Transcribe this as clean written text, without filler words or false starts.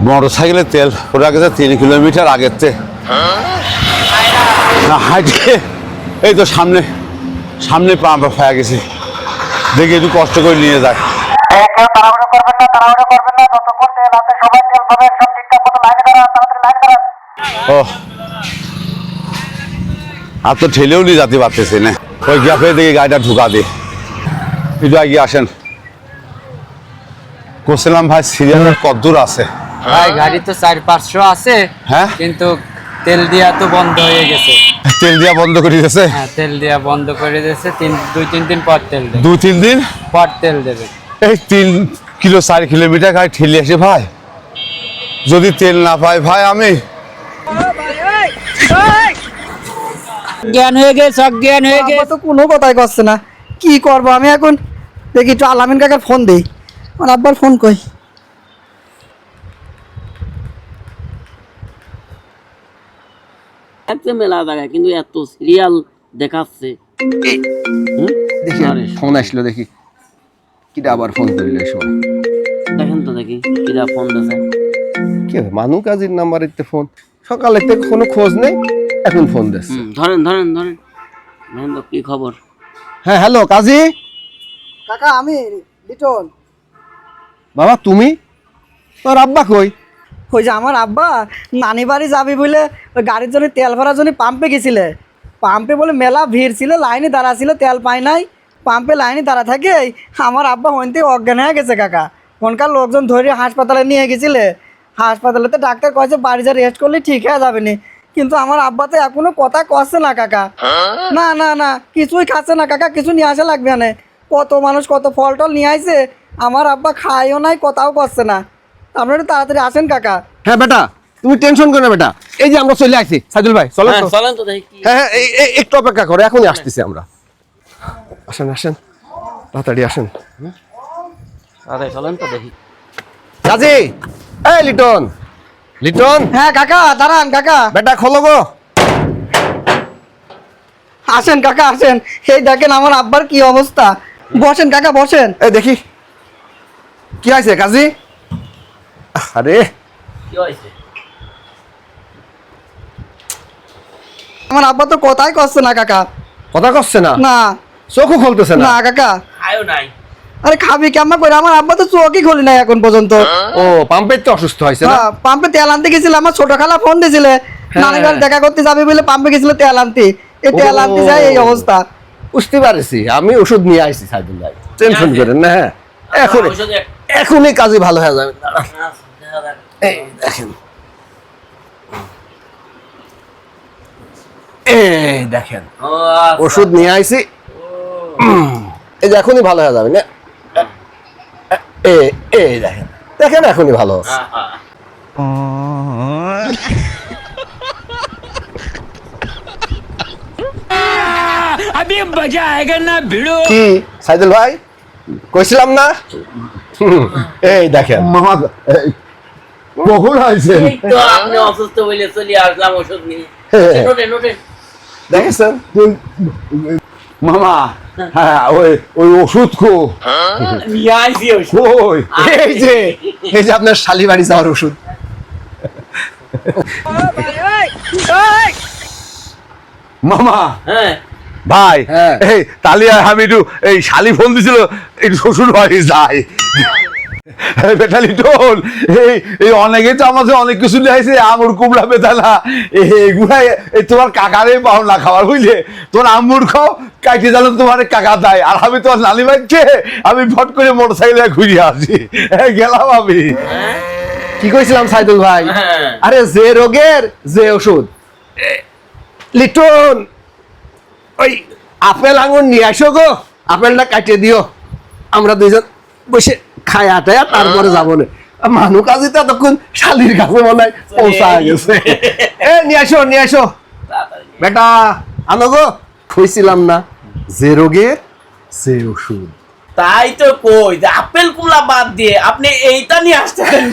Motor সাইকেলের তেল ওরা গেছে 3 কিলোমিটার আগের না হাইটে এই তো সামনে সামনে পাম্প হয়ে গেছে, দেখি একটু কষ্ট করে নিয়ে যায়। ও আর তো ঠেলেও নিয়ে যেতে পারতেছি না, ওই গ্যাপে দেখি গাড়িটা ঢুকা দে। একটু এগিয়ে আসেন। করছিলাম ভাই সিরিয়াল কতদূর আছে? ভাই গাড়ি তো 400-500 আছে, হ্যাঁ কিন্তু তেল দিয়া তো বন্ধ হয়ে গেছে। তেল দিয়া বন্ধ করে দিয়েছে? হ্যাঁ, তেল দিয়া বন্ধ করে দিয়েছে। 2-3 দিন পর তেল দেবে। 2-3 দিন পর তেল দেবে। এই 4 কিলোমিটার গাড়ি ঠেলে আসে ভাই, যদি তেল না পাই ভাই আমি জ্ঞান হয়ে গেছে, অজ্ঞান হয়ে গেছে। তো কোনো কথাই করছে না, কি করবো আমি এখন? দেখি একটু আলামিন কাকার ফোন দেই। আমার আব্বার ফোন কই? একটা মেলা জায়গায় কিন্তু এত সিরিয়াল দেখাচ্ছে। দেখি ফোন আসলো, দেখি কিটা আবার ফোন করিল সময়। দেখেন তো দেখি কিরা ফোন দিয়েছে। কি হবে মানু কাজীর নাম্বারের ফোন, সকালে থেকে কোনো খোঁজ নেই, এখন ফোন দিচ্ছে। ধরেন ধরেন ধরেন ধরেন তো, কি খবর? হ্যাঁ হ্যালো কাজী। কাকা আমি লিটন। বাবা তুমি? তোর আব্বা কই? ওই যে আমার আব্বা নানি বাড়ি যাবি বলে ওই গাড়ির জন্য তেল ভরার জন্য পাম্পে গেছিলে। পাম্পে বলে মেলা ভিড় ছিল, লাইনে দাঁড়া ছিল, তেল পায় নাই। পাম্পে লাইনে দাঁড়া থাকে আমার আব্বা হইতে অজ্ঞান হয়ে গেছে কাকা। কোনকার লোকজন ধরে হাসপাতালে নিয়ে গেছিলে। হাসপাতালে তো ডাক্তার কয়েছে বাড়ি যা রেস্ট করলে ঠিক হয়ে যাবে নি, কিন্তু আমার আব্বা তো এখনো কথা কচ্ছে না কাকা। না না না কিছুই খাচ্ছে না কাকা, কিছু নিয়ে আসা লাগবে না। কত মানুষ কত ফল টল নিয়ে আসছে, আমার আব্বা খায়ও নাই, কথাও করছে না। আপনারা একটু তাড়াতাড়ি আসেন কাকা। হ্যাঁ বেটা তুমি টেনশন করো না বেটা, এই যে আমরা চলে আসছি। সাইদুল ভাই চলো তো। চলেন তো দেখি। হ্যাঁ হ্যাঁ একটু অপেক্ষা করো, এখনই আসতেছি আমরা। আসেন আসেন তাড়াতাড়ি আসেন। আরে চলেন তো দেখি। কাজী এই লিটন, লিটন হ্যাঁ কাকা দাঁড়ান কাকা। বেটা খোলো গো। আসেন কাকা আসেন, এই দেখেন আমার আব্বার কি অবস্থা। বসেন কাকা বসেন। এই দেখি কি আছে কাজী? আরে কি হয়েছে? আমার আব্বা তো কথাই করছে না কাকা। কথা কচ্ছে না? না চোখও খুলতেছে না না? কাকা। আয়ো নাই। আরে খাবি কেমন করে, আমার আব্বা তো চোখই খুলি নাই এখন পর্যন্ত। ও পাম্পের তো অসুস্থ হয়েছে না? হ্যাঁ, পাম্পে তেল আনতে গেছিল, আমার ছোট খালা ফোন দিয়েছিলে নানি বাড়ি দেখা করতে যাবে বলে পাম্পে গেছিল তেল আনতে। এই তেল আনতে যায় এই অবস্থা। বুঝতে পারছি, আমি ওষুধ নিয়ে আসছি সাইদুল ভাই, টেনশন করেন না। হ্যাঁ এখনই এখনই কাজে ভালো হয়ে যাবে। এই দেখেন, এই দেখেন ওষুধ নিয়ে আইছি, এই যে এখনই ভালো হয়ে যাবে না। এই দেখেন দেখেন এখনই ভালো হচ্ছে। কি সাইদুল ভাই কইছিলাম না? এই দেখেন মামা কখন আইছেন? এই তো আপনি অসুস্থ বলে চলে আসলাম ওষুধ নিয়ে। নোটেন নোটেন। দেখেছেন? মামা হ্যাঁ ওই ওই ওষুধ কো নিয়ে আইছি ওষুধ। ওই এই যে আপনার শালিবাড়ি যাওয়ার ওষুধ। মামা হ্যাঁ ভাই হ্যাঁ। এই তালিয়া আমি একটু এই শালি ফোন দিছিল, একটু শ্বশুর বাড়ি যাই। বেটা লিটন এই এই অনেকে তো আমাদের অনেক কিছু নিয়ে আসে, আঙুর কুমড়া বেদানা এগুলাই এই তোমার কাকারে পাও না খাবার বুঝলে। তোমার আম্মুর খাও কাইটে জানো তোমার কাকা দেয়, আর আমি তোমার নানি ভাইকে আমি ফট করে মোটর সাইকেলে ঘুরিয়ে আসি। গেলাম আমি। কি কইছিলাম সাইদুল ভাই? হ্যাঁ। আরে যে রোগের যে ওষুধ। লিটন ওই আপেল আঙুর নিয়ে আসো গো, আপেলটা কাটিয়ে দিও, আমরা দুইজন বসে খাই আটায় তারপরে যাবো না। মানু কাজে তো তখন শালির কাছে মনে হয় পৌঁছা গেছে। এ নিয়ে আসো নিয়ে আসো বেটা, আনো গো। কইছিলাম না যে রোগের যে ওষুধ। তাই তো কই যে আপেল কুমড়া বাদ দিয়ে আপনি এইটা নিয়ে আসতেছেন।